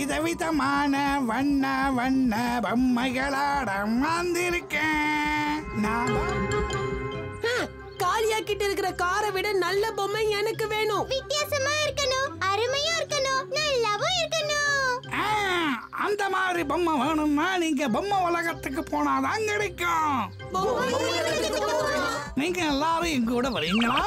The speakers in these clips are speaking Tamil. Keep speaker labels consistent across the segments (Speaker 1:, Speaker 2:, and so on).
Speaker 1: விதவிதமான வண்ண வண்ண பொம்மைகளாட வந்திருக்கேன்.
Speaker 2: காளியா கிட்ட இருக்கிற காரை விட நல்ல பொம்மை எனக்கு வேணும்.
Speaker 3: வித்தியாசமா இருக்கணும், அருமையா இருக்கணும், நல்லாவும் இருக்கணும்.
Speaker 1: அந்த மாதிரி பொம்மை வேணும்னா நீங்க பொம்மை உலகத்துக்கு போனாதான் கிடைக்கும். நீங்க எல்லாரும் எங்க கூட வரீங்களா?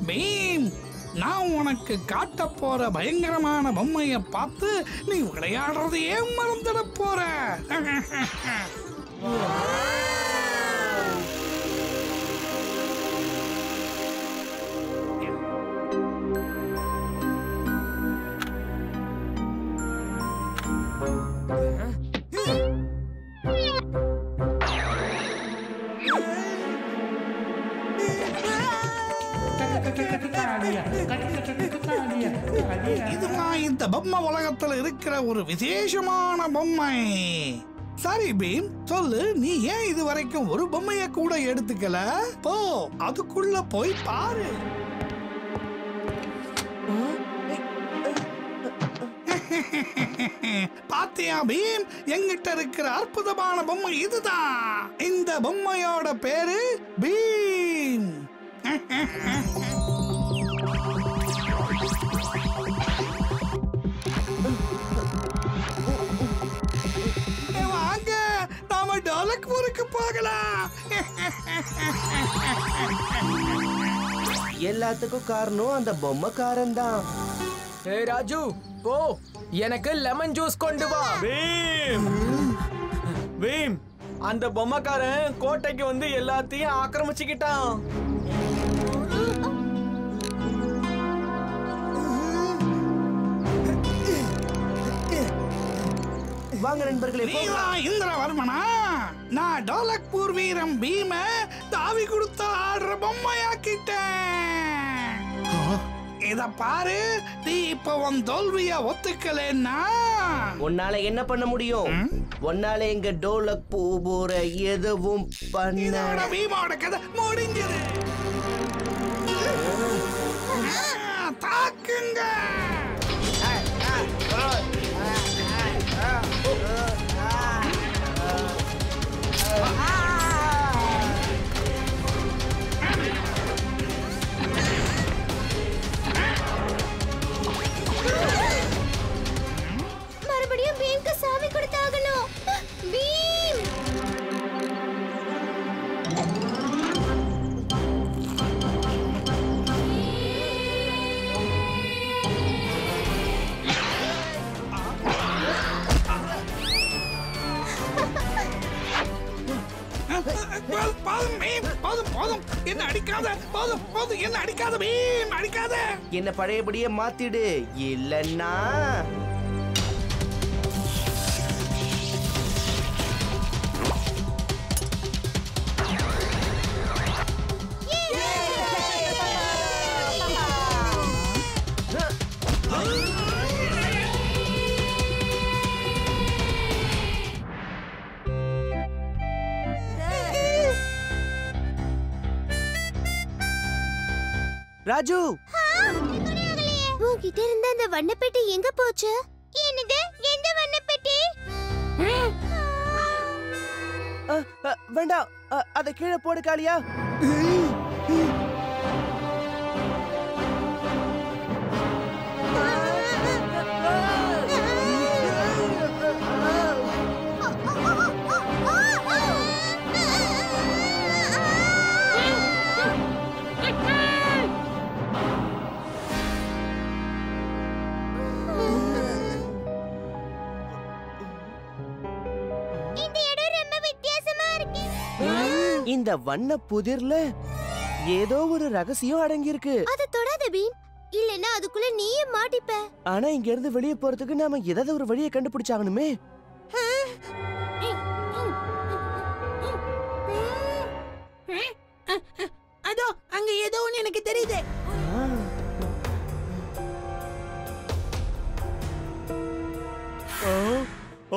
Speaker 1: பீம், நான் உனக்கு காட்ட போற பயங்கரமான பொம்மையை பார்த்து நீ விளையாடுறதையே மறந்துட போற. இதுதான் இந்த பொம்மை உலகத்துல இருக்கிற ஒரு விசேஷமான பொம்மை. சரி பீம், சொல்லு, நீ ஏன் இது வரைக்கும் ஒரு பொம்மைய கூட எடுத்துக்கல? போ, அதுக்குள்ள போய் பாரு. பாத்தியா பீம், எங்கிட்ட இருக்கிற அற்புதமான பொம்மை இதுதான். இந்த பொம்மையோட பேரு பீம். வாங்க, நாம டோலக்பூருக்கு போகலாம்.
Speaker 4: எல்லாத்துக்கும் காரணம் அந்த பொம்மைக்காரன் தான்.
Speaker 5: ஏய் ராஜு, போ, எனக்கு லெமன் ஜூஸ் கொண்டு வா.
Speaker 6: பீம், அந்த பொம்மைக்காரன் கோட்டைக்கு வந்து எல்லாத்தையும் ஆக்கிரமிச்சுக்கிட்டான்.
Speaker 4: வாங்க நண்பர்களே,
Speaker 1: இந்திரவர்மனா? நான் டோலக்பூர் வீரம் பீம தாவி கொடுத்த ஆடுற பொம்மையாக்கிட்டேன். இத பாரு, நீ இப்ப உன் தோல்விய ஒத்துக்கலன்னா
Speaker 4: உன்னால என்ன பண்ண முடியும்? உன்னால எங்க டோலக்பூ போற எதுவும் பண்ண.
Speaker 1: பீமோட கதை முடிஞ்சது. தாக்குங்க.
Speaker 3: மறுபடியும் பீம்க்கு சாவி கொடுத்தாகணும். பீம்,
Speaker 1: போதும், என்ன அடிக்காத. போதும், என்ன அடிக்காத பீம், அடிக்காத.
Speaker 4: என்ன பழையபடியே மாத்திடு, இல்லன்னா ராஜு,
Speaker 3: உன்கிட்ட இருந்த அந்த வண்ணப்பெட்டி எங்க போச்சு? என்னது, எந்த வண்ணப்பெட்டி?
Speaker 4: வேண்டாம், அதை கீழே போடு காளியா. இந்த வண்ண புதிர்ல ஏதோ ஒரு ரகசியம் அடங்கி இருக்கு.
Speaker 3: அத தொடாத பீம், இல்லன்னா அதுக்குள்ள நீயே மாட்டிப்ப.
Speaker 4: ஆனா இங்க இருந்து வெளியே போறதுக்கு நாம ஏதாவது ஒரு வழியை கண்டுபிடிச்சாகணுமே.
Speaker 2: அதோ அங்க ஏதோ ஒன்னு எனக்கு தெரியுது.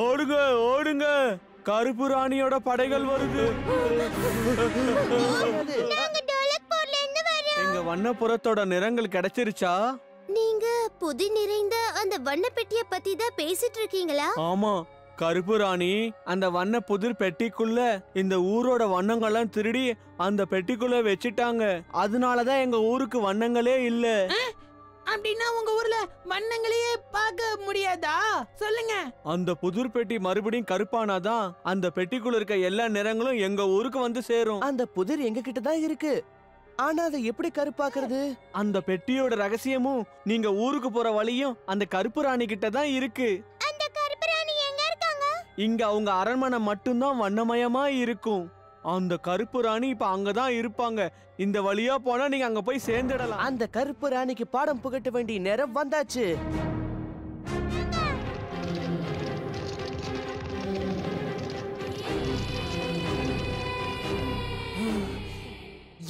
Speaker 6: ஆடு ஓடுங்க ஓடுங்க, கருப்பு ராணியோட படைகள் வருது.
Speaker 3: நாங்க டோலக்பூர்ல இருந்து வரோம்.
Speaker 6: எங்க வண்ணப்புறத்தோட நிறங்கள் கிடைச்சிருச்சா?
Speaker 3: நீங்க புதி நிறைந்த அந்த வண்ண பெட்டிய பத்தி தான் பேசிட்டு இருக்கீங்களா?
Speaker 6: ஆமா, கருப்பு ராணி அந்த வண்ண புதிர் பெட்டிக்குள்ள இந்த ஊரோட வண்ணங்கள்லாம் திருடி அந்த பெட்டிக்குள்ள வச்சிட்டாங்க. அதனாலதான் எங்க ஊருக்கு வண்ணங்களே இல்ல.
Speaker 2: அப்படின்னா உங்க ஊர்ல வண்ணங்களையே பார்க்க முடியாதா? சொல்லுங்க.
Speaker 6: அந்த புதிர் பெட்டி மறுபடியும் கருப்பானாதான் அந்த பெட்டிக்குள்ள இருக்க எல்லா நிறங்களும் எங்க ஊருக்கு வந்து சேரும்.
Speaker 4: அந்த புதிர் எங்க கிட்ட தான் இருக்கு. ஆனா அதை எப்படி கருப்பாக்குறது?
Speaker 6: அந்த பெட்டியோட ரகசியமும் நீங்க ஊருக்கு போற வழியும் அந்த கருப்பு ராணி கிட்ட தான் இருக்கு.
Speaker 3: அந்த கருப்பு ராணி எங்க இருக்காங்க?
Speaker 6: இங்க அவங்க அரண்மனை மட்டும்தான் வண்ணமயமா இருக்கும். அந்த கருப்பு ராணி இப்ப அங்கதான் இருப்பாங்க. இந்த வழியா போனா நீங்க அங்க போய் சேர்ந்துடலாம்.
Speaker 4: அந்த கருப்பு ராணிக்கு பாடம் புகட்ட வேண்டிய நேரம் வந்தாச்சு.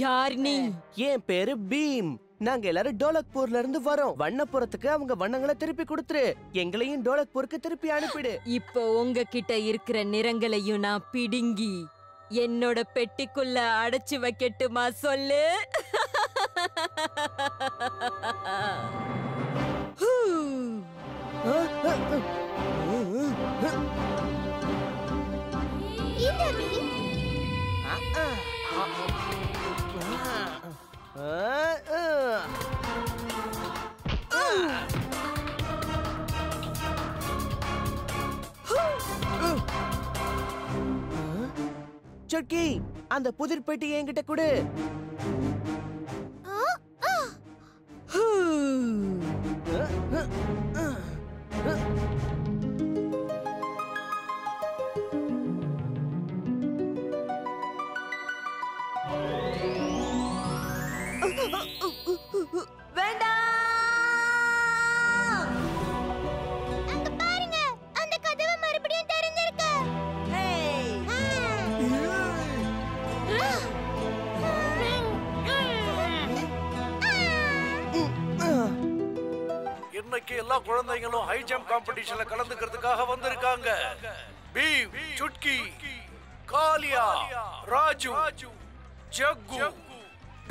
Speaker 2: யார் நீ?
Speaker 4: என் பேரு பீம். நாங்க எல்லாரும் டோலக்பூர்ல இருந்து வரோம். வண்ணப்புறத்துக்கு அவங்க வண்ணங்களை திருப்பி கொடுத்துரு. எங்களையும் டோலக்பூருக்கு திருப்பி அனுப்பிடு.
Speaker 7: இப்போ உங்ககிட்ட இருக்கிற நிறங்களையும் நான் பிடுங்கி என்னோட பெட்டிக்குள்ள அடைச்சு வைக்கட்டுமா சொல்லு?
Speaker 3: இந்த மீன்
Speaker 4: சுட்கி, அந்த புதிர் பெட்டி என்கிட்ட கொடு.
Speaker 3: அங்க பாருங்க, அந்த கதவு மறுபடியும் திறந்திருக்கு.
Speaker 8: இன்னைக்கு எல்லா குழந்தைகளும் ஹை ஜம்ப் காம்படிஷன்ல கலந்துக்கிறதுக்காக வந்திருக்காங்க. பீம், சுட்கி, காலியா, ராஜு, ஜக்கு,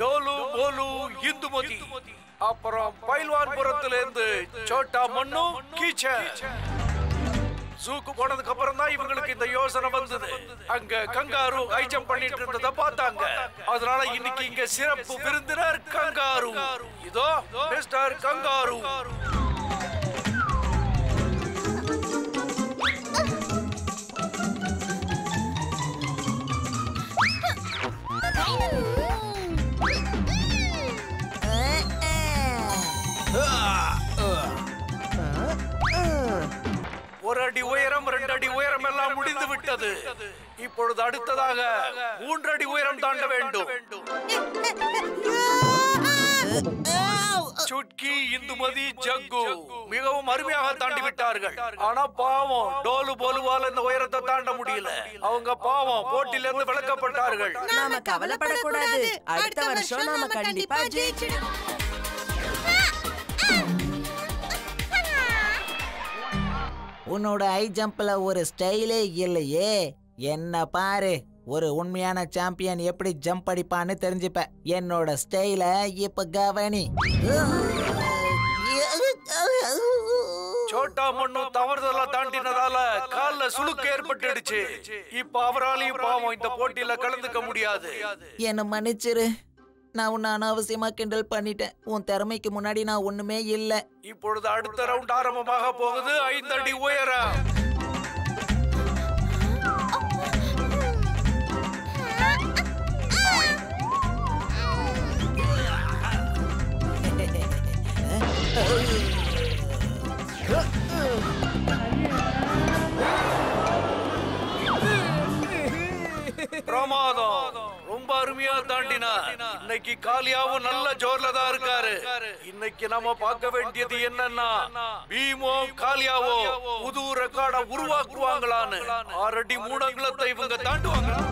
Speaker 8: டோலு, போலு, இந்துமதி, அப்புறம் பைல்வான்புரத்துல இருந்து சோட்டா மண்ணு, கீச்சர். ஜூக்கு போனதுக்கு அப்புறம் தான் இவங்களுக்கு இந்த யோசனை வந்தது. அங்க கங்காரு ஹை ஜம்ப் பண்ணிட்டு இருந்தத பார்த்தாங்க. அதனால இன்னைக்கு இங்க சிறப்பு விருந்தினர் கங்காரு. இதோ மிஸ்டர் கங்காரு. ஒரு அடி உயரம், 2 அடி உயரம் எல்லாம் முடிந்து விட்டது. இப்பொழுது அடுத்ததாக 3 அடி உயரம் தாண்ட வேண்டும். சுட்கி, இந்துமதி, ஜக்கு மிகவும் அருமையாக தாண்டி விட்டார்கள். ஆனா பாவம் டோலு போலுவால இந்த உயரத்தை தாண்ட முடியல. அவங்க பாவம் போட்டியில இருந்து விலக்கப்பட்டார்கள்.
Speaker 2: நாம கவலைப்படக்கூடாது. அடுத்த வருஷம் நாம கண்டிப்பா ஜெயிச்சிடுவோம்.
Speaker 9: உன்னோட ஹை ஜம்ப்ல ஒரு ஸ்டைலே இல்லையே. என்ன பாரு, ஒரு உண்மையான சாம்பியன் எப்படி ஜம்ப் அடிப்பான்னு தெரிஞ்சுப்ப. என்னோட ஸ்டைல இப்ப கவனி.
Speaker 8: சோட்டா மண்ணு தவறுதலா தாண்டினதால கால்ல சுளுக்கு ஏற்பட்டுடுச்சு. இப்ப அவராலையும் பாவம் இந்த போட்டியில கலந்துக்க முடியாது.
Speaker 9: என்ன மன்னிச்சிரு, நான் உன்னை அனாவசியமா கிண்டல் பண்ணிட்டேன். உன் திறமைக்கு முன்னாடி நான் ஒண்ணுமே இல்ல.
Speaker 8: இப்பொழுது அடுத்த ரவுண்ட் ஆரம்பமாக போகுது. 5 அடி உயரம். பிரமாதம், ரொம்ப அருமையா தாண்டினா. இன்னைக்கு காலியாவும் நல்ல ஜோர்ல தான் இருக்காரு. இன்னைக்கு நாம பார்க்க வேண்டியது என்னன்னா, பீமோ காலியாவோ புது ரெக்கார்ட உருவாக்குவாங்களான்னு. 6 அடி 3 அங்குலத்தை இவங்க தாண்டுவாங்களா?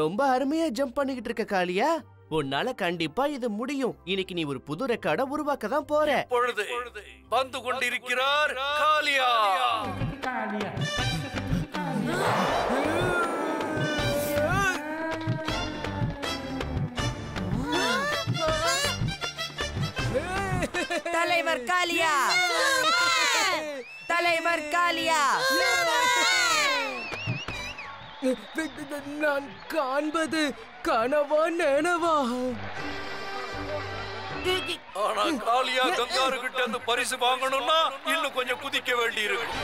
Speaker 4: ரொம்ப அருமையா ஜம்ப் பண்ணிக்கிட்டு இருக்க காளியா. உன்னால கண்டிப்பா இது முடியும். இன்னைக்கு நீ ஒரு புது ரெக்கார்ட உருவாக்க தான் போற.
Speaker 8: பொழுது வந்து கொண்டிருக்கிறார் காளியா.
Speaker 2: தலைவர் காளியா, தலைவர் காளியா.
Speaker 5: நான் காண்பது கனவா நனவா?
Speaker 8: ஆனா காளியா கங்காரு கிட்ட இருந்து பரிசு வாங்கணும்னா இன்னும் கொஞ்சம் குதிக்க வேண்டி இருக்கும்.